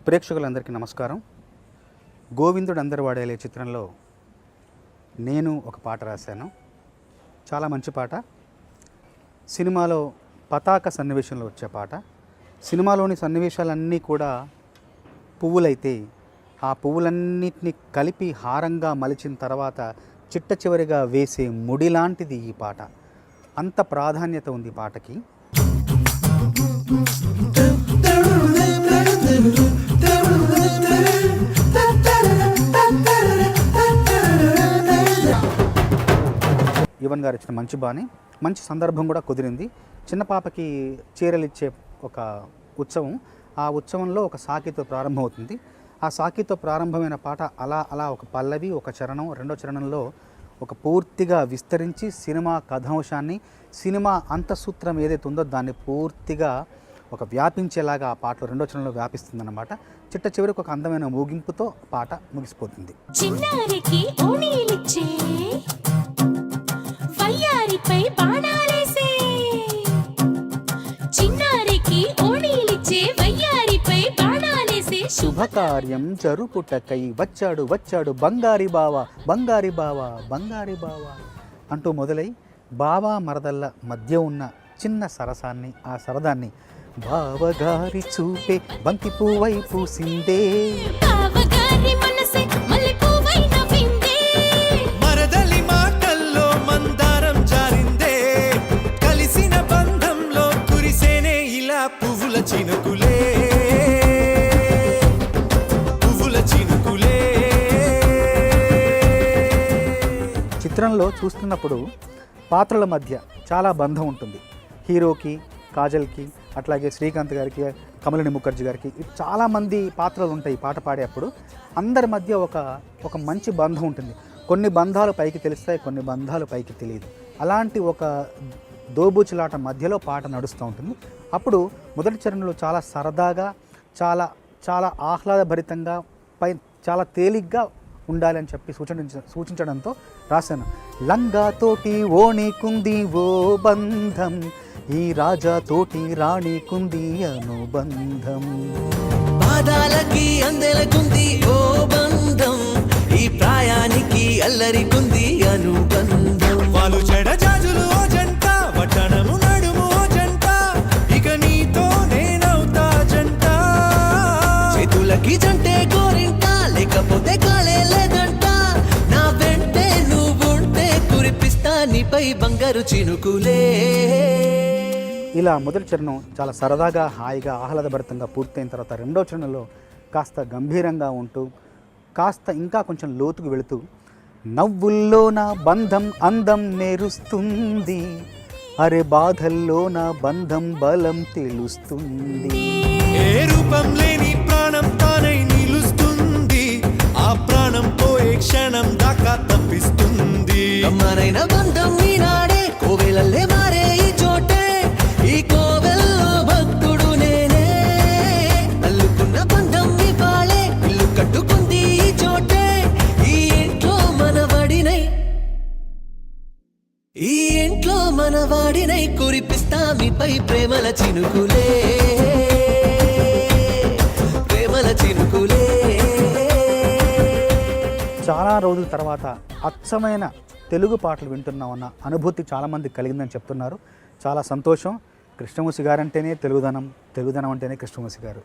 ప్రేక్షకులందరికీ నమస్కారం. గోవిందుడు అందరి వాడేలే చిత్రంలో నేను ఒక పాట రాశాను. చాలా మంచి పాట. సినిమాలో పతాక సన్నివేశంలో వచ్చే పాట. సినిమాలోని సన్నివేశాలన్నీ కూడా పువ్వులైతే ఆ పువ్వులన్నిటిని కలిపి హారంగా మలిచిన తర్వాత చిట్ట చివరిగా వేసే ముడి లాంటిది ఈ పాట. అంత ప్రాధాన్యత ఉంది ఈ పాటకి. యువన్ గారు ఇచ్చిన మంచి బాణి, మంచి సందర్భం కూడా కుదిరింది. చిన్న పాపకి చీరలు ఇచ్చే ఒక ఉత్సవం, ఆ ఉత్సవంలో ఒక సాకితో ప్రారంభమవుతుంది. ఆ సాకితో ప్రారంభమైన పాట అలా అలా ఒక పల్లవి, ఒక చరణం, రెండో చరణంలో ఒక పూర్తిగా విస్తరించి సినిమా కథాంశాన్ని, సినిమా అంతఃసూత్రం ఏదైతే ఉందో దాన్ని పూర్తిగా ఒక వ్యాపించేలాగా ఆ పాటలో రెండో చరణంలో వ్యాపిస్తుందన్నమాట. చిట్ట చివరికి ఒక అందమైన ముగింపుతో పాట ముగిసిపోతుంది. చిన్నారికి ఓణీలిచ్చే వయ్యారిపై బాణాలేసే, చిన్నారికి ఓణీలిచ్చే వయ్యారిపై బాణాలేసే, శుభకార్యం జరుపుటకై వచ్చాడు వచ్చాడు బంగారి బావ బంగారి బావ బంగారి బావ అంటూ మొదలై బావ మరదళ్ళ మధ్య ఉన్న చిన్న సరసాన్ని, ఆ సరదాన్ని బావగారి చూపే బంతి పువ్వై పూసిందే, బావగారి మనసే మల్లెపువ్వై నవ్విందే, మరదలి మాటల్లో మందారం జారిందే, కలిసిన బంధంలో కురిసేనే ఇలా పువ్వుల చినుకులే, పువ్వుల చినుకులే. చిత్రంలో చూస్తున్నప్పుడు పాత్రల మధ్య చాలా బంధం ఉంటుంది. హీరోకి, కాజల్కి, అట్లాగే శ్రీకాంత్ గారికి, కమలిని ముఖర్జీ గారికి, చాలామంది పాత్రలు ఉంటాయి. పాట పాడేటప్పుడు అందరి మధ్య ఒక మంచి బంధం ఉంటుంది. కొన్ని బంధాలు పైకి తెలుస్తాయి, కొన్ని బంధాలు పైకి తెలియదు. అలాంటి ఒక దోబూచులాట మధ్యలో పాట నడుస్తూ ఉంటుంది. అప్పుడు మొదటి చరణంలో చాలా సరదాగా, చాలా చాలా ఆహ్లాదభరితంగా, చాలా తేలిగ్గా ఉండాలి అని చెప్పి సూచించడంతో రాశాను. లంగాతోటి ఓణికుంది ఓ బంధం, ఈ రాజాతోటి రాణికుంది అనుబంధం, పాదాలకి అందెలకుంది ఓ బంధం, ఈ ప్రాయానికి అల్లరికుంది అనుబంధం. వాళ్ళు చెడజాజులు ఓ జంట, వట్టణము నడుము ఓ జంట, ఇక నీతో నేనవుతా జంట, చేతులకి జంటే గోరింట, లేకపోతే కాలే లేదంట, నా వెంటే నువ్వుంటే కురిపిస్తా నీపై బంగారు చినుకులే. ఇలా మొదటి చరణం చాలా సరదాగా, హాయిగా, ఆహ్లాదభరితంగా పూర్తయిన తర్వాత రెండో చరణంలో కాస్త గంభీరంగా ఉంటూ, కాస్త ఇంకా కొంచెం లోతుకు వెళుతూ, నవ్వుల్లో నా బంధం అందం నేరుస్తుంది, అరే బాధల్లో నా బంధం బలం తెలుస్తుంది, ఏ రూపం లేని ప్రాణం తానై నిలుస్తుంది, ఆ ప్రాణం పోయే క్షణం దాకా తప్పిస్తుంది, అమ్మనైన బంధం ఈనాడే కోవెలల్లే మారే ఈ చోటే, ఈ కోవెల్లో భక్తుడు నేనే, అల్లుకున్న బంధం ఇవాళే ఇల్లు కట్టుకుంది ఈ చోటే, ఈ ఇంట్లో మనవాడినై, ఈ ఇంట్లో మనవాడినై కురిపిస్తా మీపై ప్రేమల చినుకులే, ప్రేమల చినుకులే. చాలా రోజుల తర్వాత అచ్చమైన తెలుగు పాటలు వింటున్నామన్న అనుభూతి చాలామంది కలిగిందని చెప్తున్నారు. చాలా సంతోషం. కృష్ణమూర్తి గారు అంటేనే తెలుగుదనం, తెలుగుదనం అంటేనే కృష్ణమూర్తి గారు.